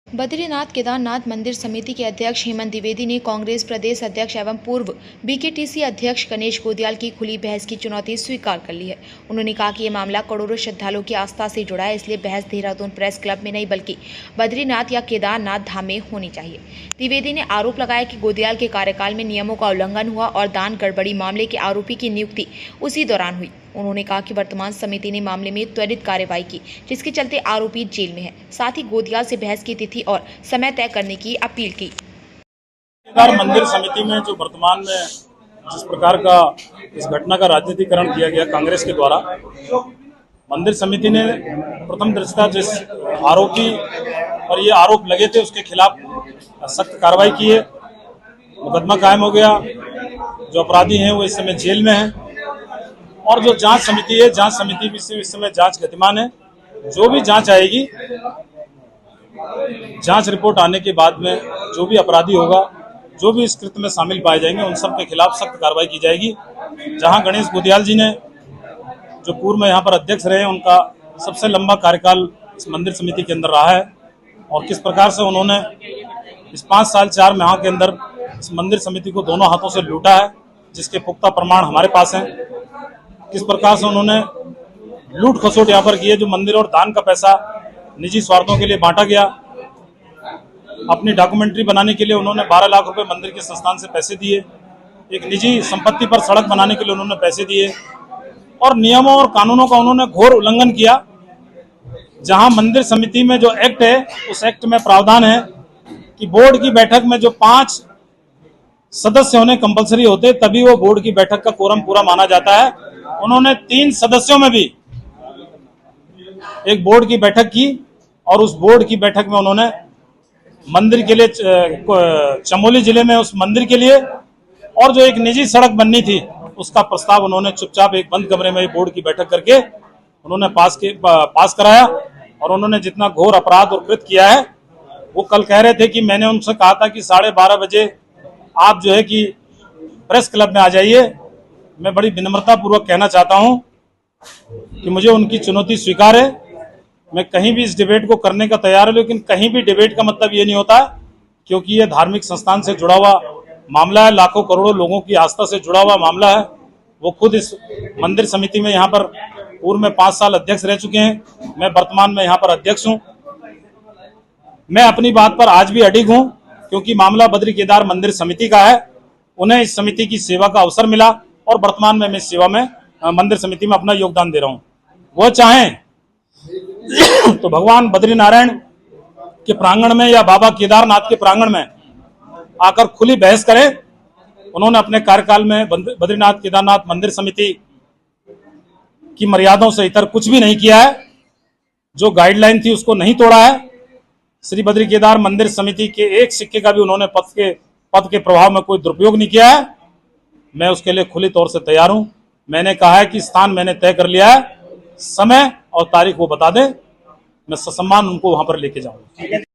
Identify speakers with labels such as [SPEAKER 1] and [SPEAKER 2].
[SPEAKER 1] बद्रीनाथ केदारनाथ मंदिर समिति के अध्यक्ष हेमंत द्विवेदी ने कांग्रेस प्रदेश अध्यक्ष एवं पूर्व बीकेटीसी अध्यक्ष गणेश गोदियाल की खुली बहस की चुनौती स्वीकार कर ली है। उन्होंने कहा कि ये मामला करोड़ों श्रद्धालुओं की आस्था से जुड़ा है, इसलिए बहस देहरादून प्रेस क्लब में नहीं बल्कि बद्रीनाथ या केदारनाथ धाम में होनी चाहिए। द्विवेदी ने आरोप लगाया कि गोदियाल के कार्यकाल में नियमों का उल्लंघन हुआ और दान गड़बड़ी मामले के आरोपी की नियुक्ति उसी दौरान हुई। उन्होंने कहा कि वर्तमान समिति ने मामले में त्वरित कार्रवाई की, जिसके चलते आरोपी जेल में है। साथ ही गोदियाल से बहस की तिथि और समय तय करने की अपील की।
[SPEAKER 2] मंदिर समिति में जो वर्तमान में जिस प्रकार का इस घटना का राजनीतिकरण किया गया कांग्रेस के द्वारा, मंदिर समिति ने प्रथम दृष्टया जिस आरोपी और ये आरोप लगे थे उसके खिलाफ सख्त कार्रवाई की है। मुकदमा कायम हो गया। जो अपराधी हैं वो इस समय जेल में हैं और जो जांच समिति है, जांच समिति भी इस समय जांच गतिमान है। जो भी जांच आएगी, जांच रिपोर्ट आने के बाद में जो भी अपराधी होगा, जो भी इस कृत्य में शामिल पाए जाएंगे, उन सब के खिलाफ सख्त कार्रवाई की जाएगी। जहां गणेश गोदियाल जी ने जो पूर्व में यहाँ पर अध्यक्ष रहे, उनका सबसे लंबा कार्यकाल इस मंदिर समिति के अंदर रहा है और किस प्रकार से उन्होंने इस 5 साल 4 माह के अंदर इस मंदिर समिति को दोनों हाथों से लूटा है, जिसके पुख्ता प्रमाण हमारे पास हैं। किस प्रकार से उन्होंने लूट खसोट यहाँ पर की है। जो मंदिर और दान का पैसा निजी स्वार्थों के लिए बांटा गया, अपनी डॉक्यूमेंट्री बनाने के लिए उन्होंने 12 लाख रुपए मंदिर के संस्थान से पैसे दिए, एक निजी संपत्ति पर सड़क बनाने के लिए उन्होंने पैसे दिए और नियमों और कानूनों का उन्होंने घोर उल्लंघन किया। जहां मंदिर समिति में जो एक्ट है, उस एक्ट में प्रावधान है कि बोर्ड की बैठक में जो 5 सदस्य होने कंपलसरी होते, तभी वो बोर्ड की बैठक का कोरम पूरा माना जाता है। उन्होंने 3 सदस्यों में भी एक बोर्ड की बैठक की और उस बोर्ड की बैठक में उन्होंने मंदिर के लिए, चमोली जिले में उस मंदिर के लिए और जो एक निजी सड़क बननी थी उसका प्रस्ताव उन्होंने चुपचाप एक बंद कमरे में बोर्ड की बैठक करके उन्होंने पास कराया। और उन्होंने जितना घोर अपराध और कृत किया है, वो कल कह रहे थे कि मैंने उनसे कहा था कि 12:30 बजे आप जो है कि प्रेस क्लब में आ जाइए। मैं बड़ी विनम्रता पूर्वक कहना चाहता हूं कि मुझे उनकी चुनौती स्वीकार है। मैं कहीं भी इस डिबेट को करने का तैयार हूं, लेकिन कहीं भी डिबेट का मतलब ये नहीं होता, क्योंकि ये धार्मिक संस्थान से जुड़ा हुआ मामला है, लाखों करोड़ों लोगों की आस्था से जुड़ा हुआ मामला है। वो खुद इस मंदिर समिति में यहाँ पर पूर्व में 5 साल अध्यक्ष रह चुके हैं। मैं वर्तमान में यहाँ पर अध्यक्ष हूँ। मैं अपनी बात पर आज भी अडिग हूँ, क्योंकि मामला बद्री केदार मंदिर समिति का है। उन्हें इस समिति की सेवा का अवसर मिला और वर्तमान में मैं इस सेवा में मंदिर समिति में अपना योगदान दे रहा हूँ। वो चाहें तो भगवान बद्रीनारायण के प्रांगण में या बाबा केदारनाथ के प्रांगण में आकर खुली बहस करें। उन्होंने अपने कार्यकाल में बद्रीनाथ केदारनाथ मंदिर समिति की मर्यादाओं से इतर कुछ भी नहीं किया है। जो गाइडलाइन थी उसको नहीं तोड़ा है। श्री बद्री केदार मंदिर समिति के एक सिक्के का भी उन्होंने पद के प्रभाव में कोई दुरुपयोग नहीं किया है। मैं उसके लिए खुली तौर से तैयार हूं। मैंने कहा है कि स्थान मैंने तय कर लिया है, समय और तारीख वो बता दें, मैं ससम्मान उनको वहां पर लेके जाऊंगा।